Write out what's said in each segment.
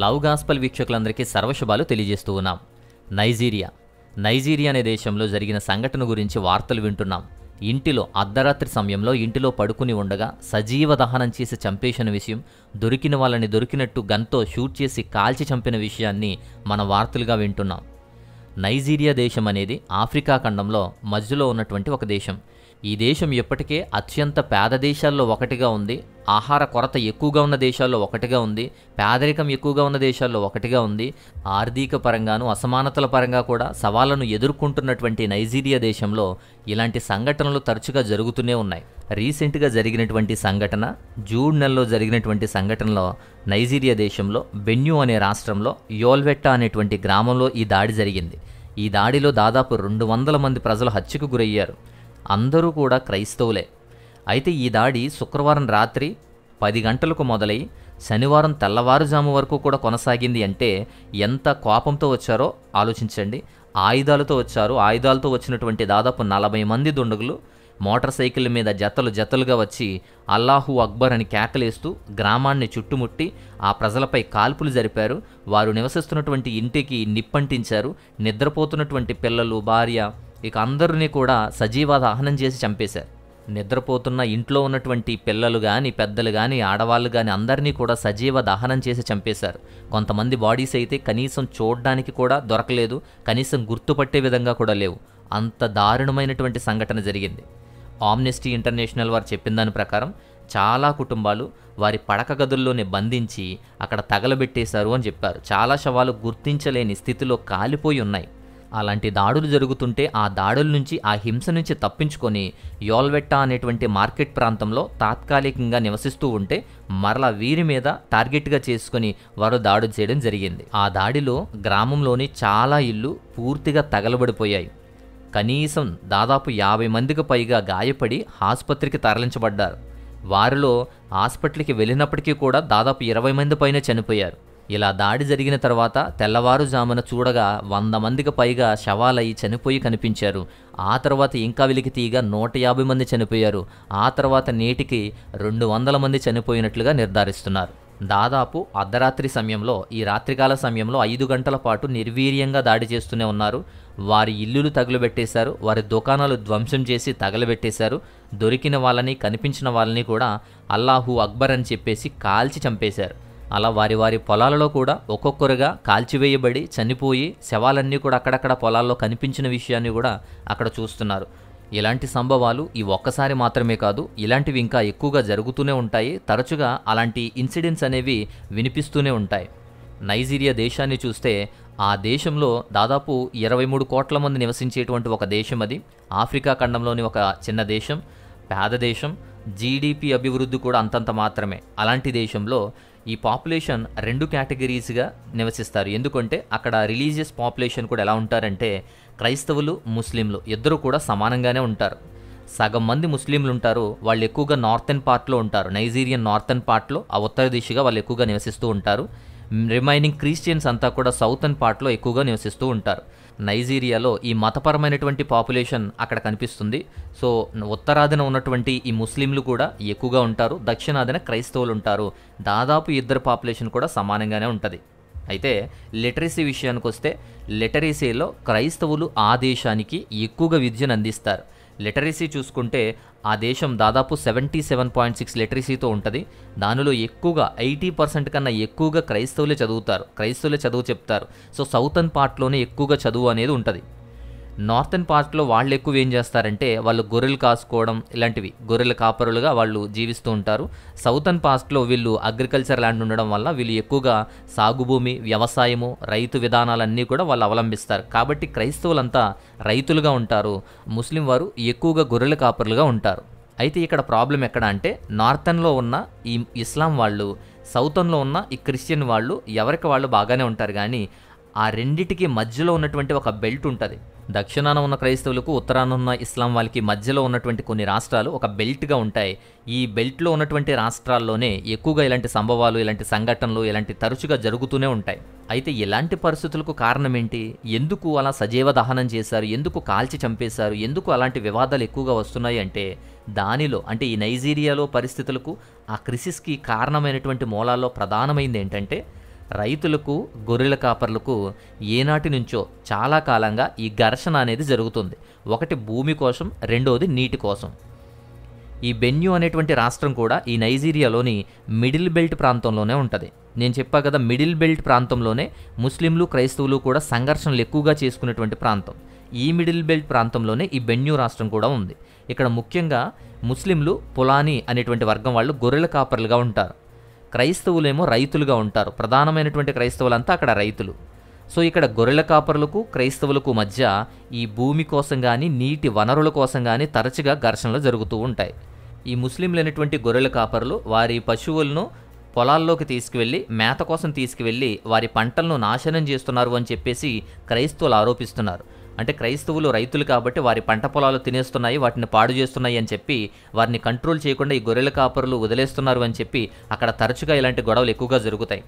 Love gospel వీక్షకులందరికీ సర్వశుభాలు తెలియజేస్తూ ఉన్నాం. నైజీరియా అనే దేశంలో జరిగిన సంఘటన గురించి వార్తలు వింటున్నాం. ఇంటిలో అర్ధరాత్రి సమయంలో ఇంటిలో పడుకుని ఉండగా సజీవ దహనం చేసి చంపేసిన విషయం, దొరికిన వాళ్ళని దొరికినట్టు గన్తో షూట్ చేసి కాల్చి చంపిన విషయాన్ని మన వార్తలుగా వింటున్నాం. నైజీరియా దేశం అనేది ఆఫ్రికా ఖండంలో మధ్యలో ఉన్నటువంటి ఒక దేశం. ఈ దేశం ఇప్పటికే అత్యంత పేద దేశాల్లో ఒకటిగా ఉంది. ఆహార కొరత ఎక్కువగా ఉన్న దేశాల్లో ఒకటిగా ఉంది. పేదరికం ఎక్కువగా ఉన్న దేశాల్లో ఒకటిగా ఉంది. ఆర్థిక పరంగాను అసమానతల పరంగా కూడా సవాళ్లను ఎదుర్కొంటున్నటువంటి నైజీరియా దేశంలో ఇలాంటి సంఘటనలు తరచుగా జరుగుతూనే ఉన్నాయి. రీసెంట్గా జరిగినటువంటి సంఘటన, జూన్ నెలలో జరిగినటువంటి సంఘటనలో నైజీరియా దేశంలో బెన్యూ అనే రాష్ట్రంలో యోల్వెట్టా అనేటువంటి గ్రామంలో ఈ దాడి జరిగింది. ఈ దాడిలో దాదాపు 200 మంది ప్రజలు హత్యకు గురయ్యారు. అందరూ కూడా క్రైస్తవులే. అయితే ఈ దాడి శుక్రవారం రాత్రి 10 గంటలకు మొదలై శనివారం తెల్లవారుజాము వరకు కూడా కొనసాగింది. అంటే ఎంత కోపంతో వచ్చారో ఆలోచించండి. ఆయుధాలతో వచ్చారు. ఆయుధాలతో వచ్చినటువంటి దాదాపు 40 మంది దుండగులు మోటార్ సైకిల్ మీద జతలుగా వచ్చి అల్లాహు అక్బర్ అని కేకలేస్తూ గ్రామాన్ని చుట్టుముట్టి ఆ ప్రజలపై కాల్పులు జరిపారు. వారు నివసిస్తున్నటువంటి ఇంటికి నిప్పంటించారు. నిద్రపోతున్నటువంటి పిల్లలు, భార్య, ఇక అందరినీ కూడా సజీవ దహనం చేసి చంపేశారు. నిద్రపోతున్న ఇంట్లో ఉన్నటువంటి పిల్లలు కానీ, పెద్దలు కానీ, ఆడవాళ్ళు కానీ అందరినీ కూడా సజీవ దహనం చేసి చంపేశారు. కొంతమంది బాడీస్ అయితే కనీసం చూడడానికి కూడా దొరకలేదు, కనీసం గుర్తుపట్టే విధంగా కూడా లేవు. అంత దారుణమైనటువంటి సంఘటన జరిగింది. ఆమ్నెస్టీ ఇంటర్నేషనల్ వారు చెప్పిన దాని ప్రకారం చాలా కుటుంబాలు వారి పడక గదుల్లోనే బంధించి అక్కడ తగలబెట్టేశారు అని చెప్పారు. చాలా శవాలు గుర్తించలేని స్థితిలో కాలిపోయి ఉన్నాయి. అలాంటి దాడులు జరుగుతుంటే ఆ దాడుల నుంచి, ఆ హింస నుంచి తప్పించుకొని యోల్వెట్టా అనేటువంటి మార్కెట్ ప్రాంతంలో తాత్కాలికంగా నివసిస్తూ ఉంటే మరలా వీరి మీద టార్గెట్గా చేసుకుని వారు దాడులు చేయడం జరిగింది. ఆ దాడిలో గ్రామంలోని చాలా ఇళ్ళు పూర్తిగా తగలబడిపోయాయి. కనీసం దాదాపు 50 మందికి పైగా గాయపడి ఆసుపత్రికి తరలించబడ్డారు. వారిలో హాస్పిటల్కి వెళ్ళినప్పటికీ కూడా దాదాపు 20 మంది పైన చనిపోయారు. ఇలా దాడి జరిగిన తర్వాత తెల్లవారుజామున చూడగా 100 మందికి పైగా శవాలయ్యి చనిపోయి కనిపించారు. ఆ తర్వాత ఇంకా వెలికి తీయగా 150 మంది చనిపోయారు. ఆ తర్వాత నేటికి 200 మంది చనిపోయినట్లుగా నిర్ధారిస్తున్నారు. దాదాపు అర్ధరాత్రి సమయంలో, ఈ రాత్రికాల సమయంలో 5 గంటల పాటు నిర్వీర్యంగా దాడి చేస్తూనే ఉన్నారు. వారి ఇల్లులు తగులబెట్టేశారు. వారి దుకాణాలు ధ్వంసం చేసి తగలబెట్టేశారు. దొరికిన వాళ్ళని, కనిపించిన వాళ్ళని కూడా అల్లాహు అక్బర్ అని చెప్పేసి కాల్చి చంపేశారు. అలా వారి పొలాలలో కూడా ఒక్కొక్కరుగా కాల్చివేయబడి చనిపోయి శవాలన్నీ కూడా అక్కడక్కడ పొలాల్లో కనిపించిన విషయాన్ని కూడా అక్కడ చూస్తున్నారు. ఇలాంటి సంభవాలు ఈ ఒక్కసారి మాత్రమే కాదు, ఇలాంటివి ఇంకా ఎక్కువగా జరుగుతూనే ఉంటాయి. తరచుగా అలాంటి ఇన్సిడెంట్స్ అనేవి వినిపిస్తూనే ఉంటాయి. నైజీరియా దేశాన్ని చూస్తే ఆ దేశంలో దాదాపు 23 కోట్ల మంది నివసించేటువంటి ఒక దేశం అది. ఆఫ్రికా ఖండంలోని ఒక చిన్న దేశం, పేద దేశం. జీడిపి అభివృద్ధి కూడా అంతంత మాత్రమే. అలాంటి దేశంలో ఈ పాపులేషన్ 2 కేటగిరీస్గా నివసిస్తారు. ఎందుకంటే అక్కడ రిలీజియస్ పాపులేషన్ కూడా ఎలా ఉంటారంటే క్రైస్తవులు, ముస్లింలు ఇద్దరు కూడా సమానంగానే ఉంటారు. సగం మంది ముస్లింలు ఉంటారు. వాళ్ళు ఎక్కువగా నార్థన్ పార్ట్లో ఉంటారు. నైజీరియన్ నార్థన్ పార్ట్లో, ఆ ఉత్తర దిశగా వాళ్ళు ఎక్కువగా నివసిస్తూ ఉంటారు. రిమైనింగ్ క్రిస్టియన్స్ అంతా కూడా సౌతర్న్ పార్ట్లో ఎక్కువగా నివసిస్తూ ఉంటారు. నైజీరియాలో ఈ మతపరమైనటువంటి పాపులేషన్ అక్కడ కనిపిస్తుంది. సో ఉత్తరాదిన ఉన్నటువంటి ఈ ముస్లింలు కూడా ఎక్కువగా ఉంటారు, దక్షిణాదిన క్రైస్తవులు ఉంటారు. దాదాపు ఇద్దరు పాపులేషన్ కూడా సమానంగానే ఉంటుంది. అయితే లిటరసీ విషయానికి వస్తే, లిటరసీలో క్రైస్తవులు ఆ దేశానికి ఎక్కువగా విద్యను అందిస్తారు. లిటరసీ చూసుకుంటే ఆ దేశం దాదాపు 77.6 లిటరసీతో ఉంటుంది. దానిలో ఎక్కువగా 80% కన్నా ఎక్కువగా క్రైస్తవులే చదువుతారు, క్రైస్తవులే చదువు చెప్తారు. సో సౌతర్న్ పార్ట్లోనే ఎక్కువగా చదువు అనేది ఉంటుంది. నార్థన్ పార్ట్లో వాళ్ళు ఎక్కువ ఏం చేస్తారంటే వాళ్ళు గొర్రెలు కాసుకోవడం, ఇలాంటివి గొర్రెల కాపరులుగా వాళ్ళు జీవిస్తూ ఉంటారు. సౌతర్న్ పార్ట్లో వీళ్ళు అగ్రికల్చర్ ల్యాండ్ ఉండడం వల్ల వీళ్ళు ఎక్కువగా సాగుభూమి, వ్యవసాయము, రైతు విధానాలన్నీ కూడా వాళ్ళు అవలంబిస్తారు. కాబట్టి క్రైస్తవులంతా రైతులుగా ఉంటారు, ముస్లిం వారు ఎక్కువగా గొర్రెల కాపరులుగా ఉంటారు. అయితే ఇక్కడ ప్రాబ్లం ఎక్కడ అంటే నార్థన్లో ఉన్న ఈ ఇస్లాం వాళ్ళు, సౌతర్న్లో ఉన్న ఈ క్రిస్టియన్ వాళ్ళు ఎవరికి వాళ్ళు బాగానే ఉంటారు. కానీ ఆ రెండిటికి మధ్యలో ఉన్నటువంటి ఒక బెల్ట్ ఉంటుంది. దక్షిణాన ఉన్న క్రైస్తవులకు, ఉత్తరాన ఉన్న ఇస్లాం వాళ్ళకి మధ్యలో ఉన్నటువంటి కొన్ని రాష్ట్రాలు ఒక బెల్ట్గా ఉంటాయి. ఈ బెల్ట్లో ఉన్నటువంటి రాష్ట్రాల్లోనే ఎక్కువగా ఇలాంటి సంభవాలు, ఇలాంటి సంఘటనలు ఇలాంటి తరచుగా జరుగుతూనే ఉంటాయి. అయితే ఇలాంటి పరిస్థితులకు కారణం ఏంటి? ఎందుకు అలా సజీవ దహనం చేశారు? ఎందుకు కాల్చి చంపేశారు? ఎందుకు అలాంటి వివాదాలు ఎక్కువగా వస్తున్నాయి అంటే దానిలో, అంటే ఈ నైజీరియాలో పరిస్థితులకు, ఆ క్రిసిస్కి కారణమైనటువంటి మూలాల్లో ప్రధానమైంది ఏంటంటే రైతులకు, గొర్రెల కాపర్లకు ఏనాటి నుంచో చాలా కాలంగా ఈ ఘర్షణ అనేది జరుగుతుంది. ఒకటి భూమి కోసం, రెండోది నీటి కోసం. ఈ బెన్యూ అనేటువంటి రాష్ట్రం కూడా ఈ నైజీరియాలోని మిడిల్ బెల్ట్ ప్రాంతంలోనే ఉంటుంది. నేను చెప్పా కదా, మిడిల్ బెల్ట్ ప్రాంతంలోనే ముస్లింలు, క్రైస్తవులు కూడా సంఘర్షణలు ఎక్కువగా చేసుకునేటువంటి ప్రాంతం. ఈ మిడిల్ బెల్ట్ ప్రాంతంలోనే ఈ బెన్యూ రాష్ట్రం కూడా ఉంది. ఇక్కడ ముఖ్యంగా ముస్లింలు పులానీ అనేటువంటి వర్గం వాళ్ళు గొర్రెల కాపర్లుగా ఉంటారు. క్రైస్తవులేమో రైతులుగా ఉంటారు. ప్రధానమైనటువంటి క్రైస్తవులంతా అక్కడ రైతులు. సో ఇక్కడ గొర్రెల కాపరులకు, క్రైస్తవులకు మధ్య ఈ భూమి కోసం కానీ, నీటి వనరుల కోసం కానీ తరచుగా ఘర్షణలు జరుగుతూ ఉంటాయి. ఈ ముస్లింలైనటువంటి గొర్రెల కాపరులు వారి పశువులను పొలాల్లోకి తీసుకువెళ్ళి, మేత కోసం తీసుకువెళ్ళి వారి పంటలను నాశనం చేస్తున్నారు అని చెప్పేసి క్రైస్తవులు ఆరోపిస్తున్నారు. అంటే క్రైస్తవులు రైతులు కాబట్టి వారి పంట పొలాలు తినేస్తున్నాయి, వాటిని పాడు చేస్తున్నాయి అని చెప్పి వారిని కంట్రోల్ చేయకుండా ఈ గొర్రెల కాపరులు వదిలేస్తున్నారు అని చెప్పి అక్కడ తరచుగా ఇలాంటి గొడవలు ఎక్కువగా జరుగుతాయి.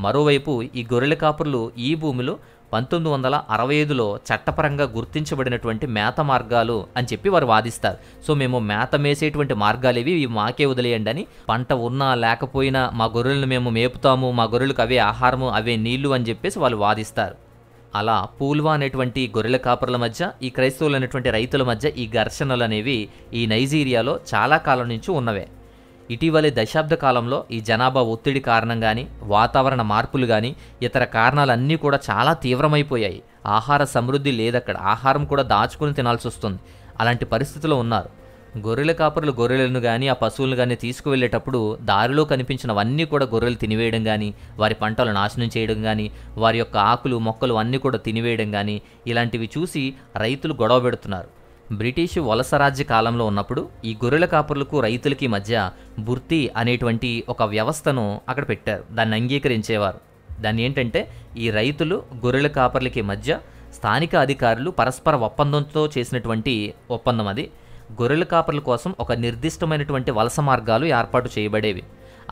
మరోవైపు ఈ గొర్రెల కాపరులు ఈ భూమిలో 1965లో చట్టపరంగా గుర్తించబడినటువంటి మేత మార్గాలు అని చెప్పి వారు వాదిస్తారు. సో మేము మేత మేసేటువంటి మార్గాలు ఇవి మాకే వదిలేయండి అని, పంట ఉన్నా లేకపోయినా మా గొర్రెలను మేము మేపుతాము, మా గొర్రెలకు అవే ఆహారము, అవే నీళ్లు అని చెప్పేసి వాళ్ళు వాదిస్తారు. అలా పూల్వా అనేటువంటి గొర్రెల కాపర్ల మధ్య, ఈ క్రైస్తవులు అనేటువంటి రైతుల మధ్య ఈ ఘర్షణలు అనేవి ఈ నైజీరియాలో చాలా కాలం నుంచి ఉన్నవే. ఇటీవలి దశాబ్ద కాలంలో ఈ జనాభా ఒత్తిడి కారణం కానీ, వాతావరణ మార్పులు కానీ, ఇతర కారణాలన్నీ కూడా చాలా తీవ్రమైపోయాయి. ఆహార సమృద్ధి లేదక్కడ, ఆహారం కూడా దాచుకుని తినాల్సి వస్తుంది. అలాంటి పరిస్థితిలో ఉన్నారు. గొర్రెల కాపరులు గొర్రెలను కానీ, ఆ పశువులను కానీ తీసుకువెళ్ళేటప్పుడు దారిలో కనిపించినవన్నీ కూడా గొర్రెలు తినివేయడం కానీ, వారి పంటలు నాశనం చేయడం కానీ, వారి యొక్క ఆకులు మొక్కలు అన్నీ కూడా తినివేయడం కానీ, ఇలాంటివి చూసి రైతులు గొడవ పెడుతున్నారు. బ్రిటిష్ వలసరాజ్య కాలంలో ఉన్నప్పుడు ఈ గొర్రెల కాపరులకు, రైతులకి మధ్య బుర్తీ అనేటువంటి ఒక వ్యవస్థను అక్కడ పెట్టారు. దాన్ని అంగీకరించేవారు. దాన్ని ఏంటంటే, ఈ రైతులు, గొర్రెల కాపర్లకి మధ్య స్థానిక అధికారులు పరస్పర ఒప్పందంతో చేసినటువంటి ఒప్పందం అది. గొర్రెల కాపర్ల కోసం ఒక నిర్దిష్టమైనటువంటి వలస మార్గాలు ఏర్పాటు చేయబడేవి.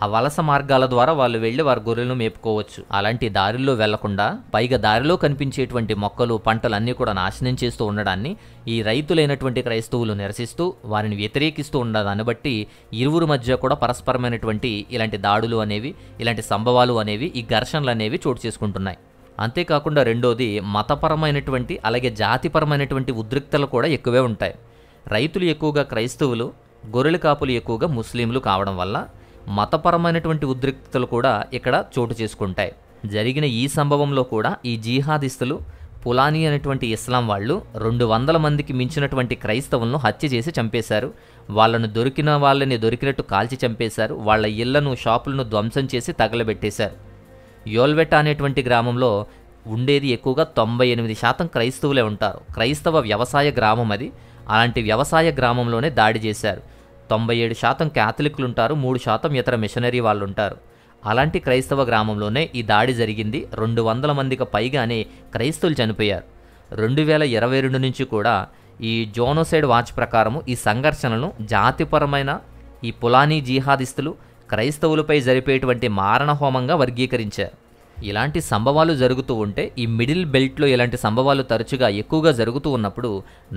ఆ వలస మార్గాల ద్వారా వాళ్ళు వెళ్ళి వారి గొర్రెలను మేపుకోవచ్చు. అలాంటి దారిలో వెళ్లకుండా, పైగా దారిలో కనిపించేటువంటి మొక్కలు, పంటలు అన్నీ కూడా నాశనం చేస్తూ ఉండడాన్ని ఈ రైతులైనటువంటి క్రైస్తవులు నిరసిస్తూ వారిని వ్యతిరేకిస్తూ ఉండడాన్ని బట్టి ఇరువురు మధ్య కూడా పరస్పరమైనటువంటి ఇలాంటి దాడులు అనేవి, ఇలాంటి సంభవాలు అనేవి, ఈ ఘర్షణలు అనేవి చోటు చేసుకుంటున్నాయి. అంతేకాకుండా రెండోది మతపరమైనటువంటి అలాగే జాతిపరమైనటువంటి ఉద్రిక్తలు కూడా ఎక్కువే ఉంటాయి. రైతులు ఎక్కువగా క్రైస్తవులు, గొర్రెల కాపులు ఎక్కువగా ముస్లింలు కావడం వల్ల మతపరమైనటువంటి ఉద్రిక్తతలు కూడా ఇక్కడ చోటు చేసుకుంటాయి. జరిగిన ఈ సంభవంలో కూడా ఈ జిహాదిస్తులు, పులానీ అనేటువంటి ఇస్లాం వాళ్ళు 200 మందికి మించినటువంటి క్రైస్తవులను హత్య చేసి చంపేశారు. వాళ్ళను దొరికినట్టు కాల్చి చంపేశారు. వాళ్ళ ఇళ్లను, షాపులను ధ్వంసం చేసి తగలబెట్టేశారు. యోల్వెటా అనేటువంటి గ్రామంలో ఉండేది ఎక్కువగా 98% క్రైస్తవులే ఉంటారు. క్రైస్తవ వ్యవసాయ గ్రామం అది. అలాంటి వ్యవసాయ గ్రామంలోనే దాడి చేశారు. 97% క్యాథలిక్లు ఉంటారు, 3% ఇతర మిషనరీ వాళ్ళు ఉంటారు. అలాంటి క్రైస్తవ గ్రామంలోనే ఈ దాడి జరిగింది. 200 మందికి పైగానే క్రైస్తవులు చనిపోయారు. 2022 నుంచి కూడా ఈ జోనోసైడ్ వాచ్ ప్రకారము ఈ సంఘర్షణలను జాతిపరమైన ఈ పులానీ జిహాదిస్తులు క్రైస్తవులపై జరిపేటువంటి మారణహోమంగా వర్గీకరించారు. ఇలాంటి సంభవాలు జరుగుతూ ఉంటే, ఈ మిడిల్ బెల్ట్లో ఇలాంటి సంభవాలు తరచుగా ఎక్కువగా జరుగుతూ ఉన్నప్పుడు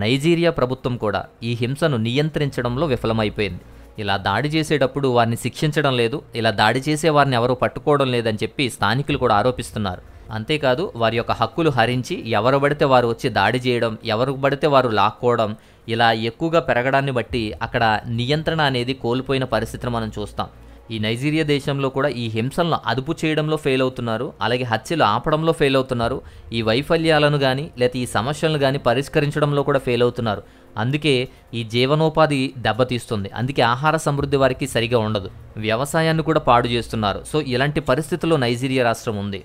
నైజీరియా ప్రభుత్వం కూడా ఈ హింసను నియంత్రించడంలో విఫలమైపోయింది. ఇలా దాడి చేసేటప్పుడు వారిని శిక్షించడం లేదు, ఇలా దాడి చేసే వారిని ఎవరూ పట్టుకోవడం లేదని చెప్పి స్థానికులు కూడా ఆరోపిస్తున్నారు. అంతేకాదు వారి యొక్క హక్కులు హరించి ఎవరు పడితే వారు వచ్చి దాడి చేయడం, ఎవరు పడితే వారు లాక్కోవడం ఇలా ఎక్కువగా పెరగడాన్ని బట్టి అక్కడ నియంత్రణ అనేది కోల్పోయిన పరిస్థితిని మనం చూస్తాం. ఈ నైజీరియా దేశంలో కూడా ఈ హింసలను అదుపు చేయడంలో ఫెయిల్ అవుతున్నారు, అలాగే హత్యలు ఆపడంలో ఫెయిల్ అవుతున్నారు. ఈ వైఫల్యాలను కానీ లేకపోతే ఈ సమస్యలను కానీ పరిష్కరించడంలో కూడా ఫెయిల్ అవుతున్నారు. అందుకే ఈ జీవనోపాధి దెబ్బతీస్తుంది. అందుకే ఆహార సమృద్ధి వారికి సరిగా ఉండదు. వ్యవసాయాన్ని కూడా పాడు చేస్తున్నారు. సో ఇలాంటి పరిస్థితుల్లో నైజీరియా రాష్ట్రం ఉంది.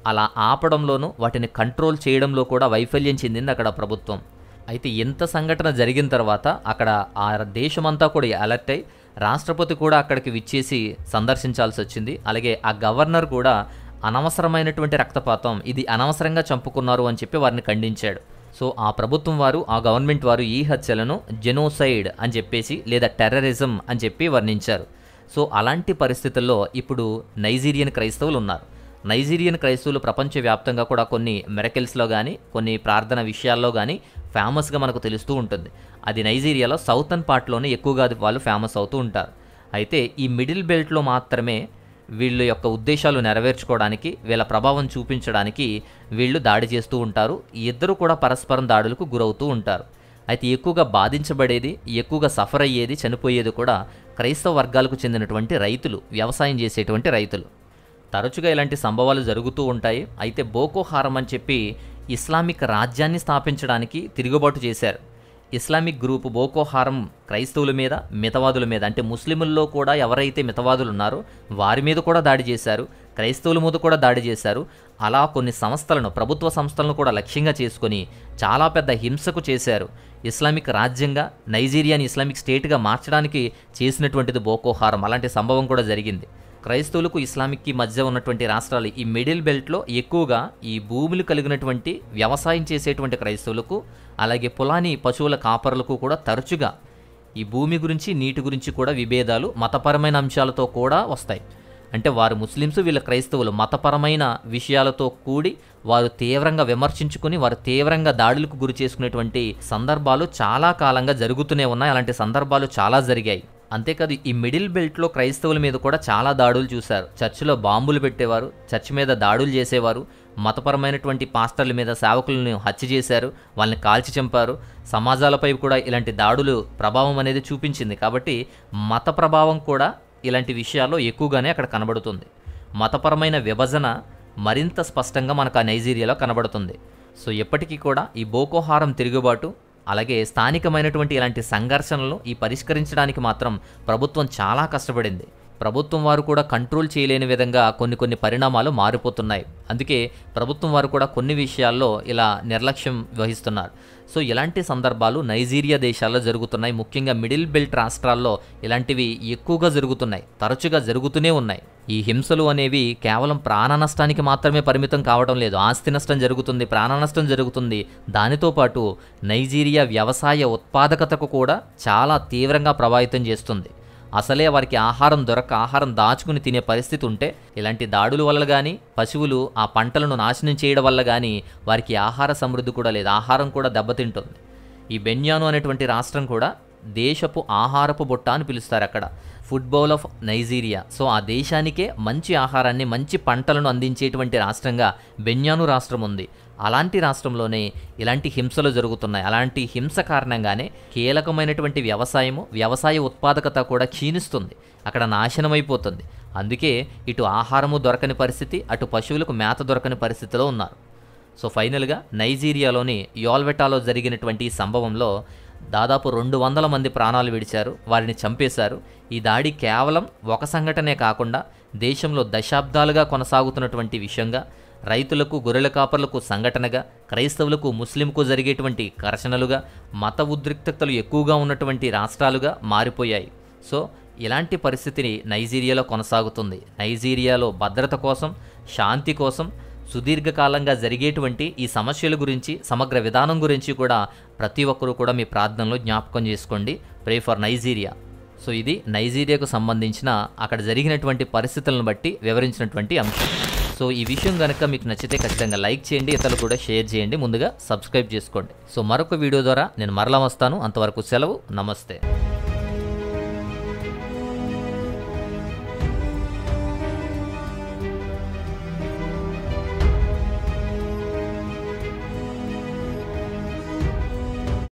అలా ఆపడంలోనూ వాటిని కంట్రోల్ చేయడంలో కూడా వైఫల్యం చెందింది అక్కడ ప్రభుత్వం. అయితే ఇంత సంఘటన జరిగిన తర్వాత అక్కడ ఆ దేశమంతా కూడా అలర్ట్ అయి రాష్ట్రపతి కూడా అక్కడికి విచ్చేసి సందర్శించాల్సి వచ్చింది. అలాగే ఆ గవర్నర్ కూడా అనవసరమైనటువంటి రక్తపాతం, ఇది అనవసరంగా చంపుకున్నారు అని చెప్పి వారిని ఖండించాడు. సో ఆ ప్రభుత్వం వారు, ఆ గవర్నమెంట్ వారు ఈ హత్యలను జెనోసైడ్ అని చెప్పేసి లేదా టెర్రరిజం అని చెప్పి వర్ణించారు. సో అలాంటి పరిస్థితుల్లో ఇప్పుడు నైజీరియన్ క్రైస్తవులు ఉన్నారు. నైజీరియన్ క్రైస్తవులు ప్రపంచవ్యాప్తంగా కూడా కొన్ని మిరకిల్స్లో కానీ కొన్ని ప్రార్థన విషయాల్లో కానీ ఫేమస్గా మనకు తెలుస్తూ ఉంటుంది. అది నైజీరియాలో సౌతర్న్ పార్ట్లోనే ఎక్కువగా వాళ్ళు ఫేమస్ అవుతూ ఉంటారు. అయితే ఈ మిడిల్ బెల్ట్లో మాత్రమే వీళ్ళ యొక్క ఉద్దేశాలు నెరవేర్చుకోవడానికి, వీళ్ళ ప్రభావం చూపించడానికి వీళ్ళు దాడి చేస్తూ ఉంటారు. ఈ ఇద్దరు కూడా పరస్పరం దాడులకు గురవుతూ ఉంటారు. అయితే ఎక్కువగా బాధించబడేది, ఎక్కువగా సఫర్ అయ్యేది, చనిపోయేది కూడా క్రైస్తవ వర్గాలకు చెందినటువంటి రైతులు, వ్యవసాయం చేసేటువంటి రైతులు. తరచుగా ఇలాంటి సంభవాలు జరుగుతూ ఉంటాయి. అయితే బోకో హారం అని చెప్పి ఇస్లామిక్ రాజ్యాన్ని స్థాపించడానికి తిరుగుబాటు చేశారు. ఇస్లామిక్ గ్రూపు బోకో హారం క్రైస్తవుల మీద, మితవాదుల మీద, అంటే ముస్లిముల్లో కూడా ఎవరైతే మితవాదులు ఉన్నారో వారి మీద కూడా దాడి చేశారు, క్రైస్తవుల మీద కూడా దాడి చేశారు. అలా కొన్ని సంస్థలను, ప్రభుత్వ సంస్థలను కూడా లక్ష్యంగా చేసుకొని చాలా పెద్ద హింసకు చేశారు. ఇస్లామిక్ రాజ్యంగా నైజీరియాని ఇస్లామిక్ స్టేట్గా మార్చడానికి చేసినటువంటిది బోకో హారం. అలాంటి సంభవం కూడా జరిగింది. క్రైస్తవులకు ఇస్లామిక్కి మధ్య ఉన్నటువంటి రాష్ట్రాలు, ఈ మిడిల్ బెల్ట్లో ఎక్కువగా ఈ భూములు కలిగినటువంటి వ్యవసాయం చేసేటువంటి క్రైస్తవులకు, అలాగే పొలాని పశువుల కాపరులకు కూడా తరచుగా ఈ భూమి గురించి, నీటి గురించి కూడా విభేదాలు మతపరమైన అంశాలతో కూడా వస్తాయి. అంటే వారు ముస్లిమ్స్, వీళ్ళ క్రైస్తవులు మతపరమైన విషయాలతో కూడి వారు తీవ్రంగా విమర్శించుకుని, వారు తీవ్రంగా దాడులకు గురి చేసుకునేటువంటి సందర్భాలు చాలా కాలంగా జరుగుతూనే ఉన్నాయి. అలాంటి సందర్భాలు చాలా జరిగాయి. అంతేకాదు ఈ మిడిల్ బెల్ట్లో క్రైస్తవుల మీద కూడా చాలా దాడులు చూశారు. చర్చిలో బాంబులు పెట్టేవారు, చర్చి మీద దాడులు చేసేవారు, మతపరమైనటువంటి పాస్టర్ల మీద సేవకులను హత్య చేశారు, వాళ్ళని కాల్చి చంపారు. సమాజాలపై కూడా ఇలాంటి దాడులు ప్రభావం అనేది చూపించింది. కాబట్టి మత ప్రభావం కూడా ఇలాంటి విషయాల్లో ఎక్కువగానే అక్కడ కనబడుతుంది. మతపరమైన విభజన మరింత స్పష్టంగా మనకు ఆ నైజీరియాలో కనబడుతుంది. సో ఎప్పటికీ కూడా ఈ బోకో హారం తిరుగుబాటు, అలాగే స్థానికమైనటువంటి ఇలాంటి సంఘర్షణలు ఈ పరిష్కరించడానికి మాత్రం ప్రభుత్వం చాలా కష్టపడింది. ప్రభుత్వం వారు కూడా కంట్రోల్ చేయలేని విధంగా కొన్ని పరిణామాలు మారిపోతున్నాయి. అందుకే ప్రభుత్వం వారు కూడా కొన్ని విషయాల్లో ఇలా నిర్లక్ష్యం వహిస్తున్నారు. సో ఇలాంటి సందర్భాలు నైజీరియా దేశాల్లో జరుగుతున్నాయి. ముఖ్యంగా మిడిల్ బెల్ట్ రాష్ట్రాల్లో ఇలాంటివి ఎక్కువగా జరుగుతున్నాయి, తరచుగా జరుగుతూనే ఉన్నాయి. ఈ హింసలు అనేవి కేవలం ప్రాణ నష్టానికి మాత్రమే పరిమితం కావడం లేదు. ఆస్తి నష్టం జరుగుతుంది, ప్రాణ నష్టం జరుగుతుంది. దానితో పాటు నైజీరియా వ్యవసాయ ఉత్పాదకతకు కూడా చాలా తీవ్రంగా ప్రభావితం చేస్తుంది. అసలే వారికి ఆహారం దొరక్క, ఆహారం దాచుకుని తినే పరిస్థితి ఉంటే ఇలాంటి దాడుల వల్ల కానీ, పశువులు ఆ పంటలను నాశనం చేయడం వల్ల కానీ వారికి ఆహార సమృద్ధి కూడా లేదు, ఆహారం కూడా దెబ్బతింటుంది. ఈ బెన్యాను అనేటువంటి రాష్ట్రం కూడా దేశపు ఆహారపు బుట్ట అని పిలుస్తారు అక్కడ, food bowl of Nigeria. So ఆ దేశానికే మంచి ఆహారాన్ని, మంచి పంటలను అందించేటువంటి రాష్ట్రంగా బెన్యాను రాష్ట్రం ఉంది. అలాంటి రాష్ట్రంలోనే ఇలాంటి హింసలు జరుగుతున్నాయి. అలాంటి హింస కారణంగానే కీలకమైనటువంటి వ్యవసాయ ఉత్పాదకత కూడా క్షీణిస్తుంది, అక్కడ నాశనమైపోతుంది. అందుకే ఇటు ఆహారము దొరకని పరిస్థితి, అటు పశువులకు మేత దొరకని పరిస్థితిలో ఉన్నారు. సో ఫైనల్గా నైజీరియాలోని యోల్వెటాలో జరిగినటువంటి ఈ సంభవంలో దాదాపు 200 మంది ప్రాణాలు విడిచారు, వారిని చంపేశారు. ఈ దాడి కేవలం ఒక సంఘటనే కాకుండా దేశంలో దశాబ్దాలుగా కొనసాగుతున్నటువంటి విషయంగా, రైతులకు, గొర్రెల కాపర్లకు సంఘటనగా, క్రైస్తవులకు, ముస్లింకు జరిగేటువంటి ఘర్షణలుగా, మత ఉద్రిక్తతలు ఎక్కువగా ఉన్నటువంటి రాష్ట్రాలుగా మారిపోయాయి. సో ఇలాంటి పరిస్థితిని నైజీరియాలో కొనసాగుతుంది. నైజీరియాలో భద్రత కోసం, శాంతి కోసం సుదీర్ఘకాలంగా జరిగేటువంటి ఈ సమస్యల గురించి, సమగ్ర విధానం గురించి కూడా ప్రతి ఒక్కరూ కూడా మీ ప్రార్థనలో జ్ఞాపకం చేసుకోండి. Pray for Nigeria. సో ఇది నైజీరియాకు సంబంధించిన అక్కడ జరిగినటువంటి పరిస్థితులను బట్టి వివరించినటువంటి అంశం. సో ఈ విషయం కనుక మీకు నచ్చితే ఖచ్చితంగా లైక్ చేయండి, ఇతరులు కూడా షేర్ చేయండి, ముందుగా సబ్స్క్రైబ్ చేసుకోండి. సో మరొక వీడియో ద్వారా నేను మరలా వస్తాను. అంతవరకు సెలవు, నమస్తే.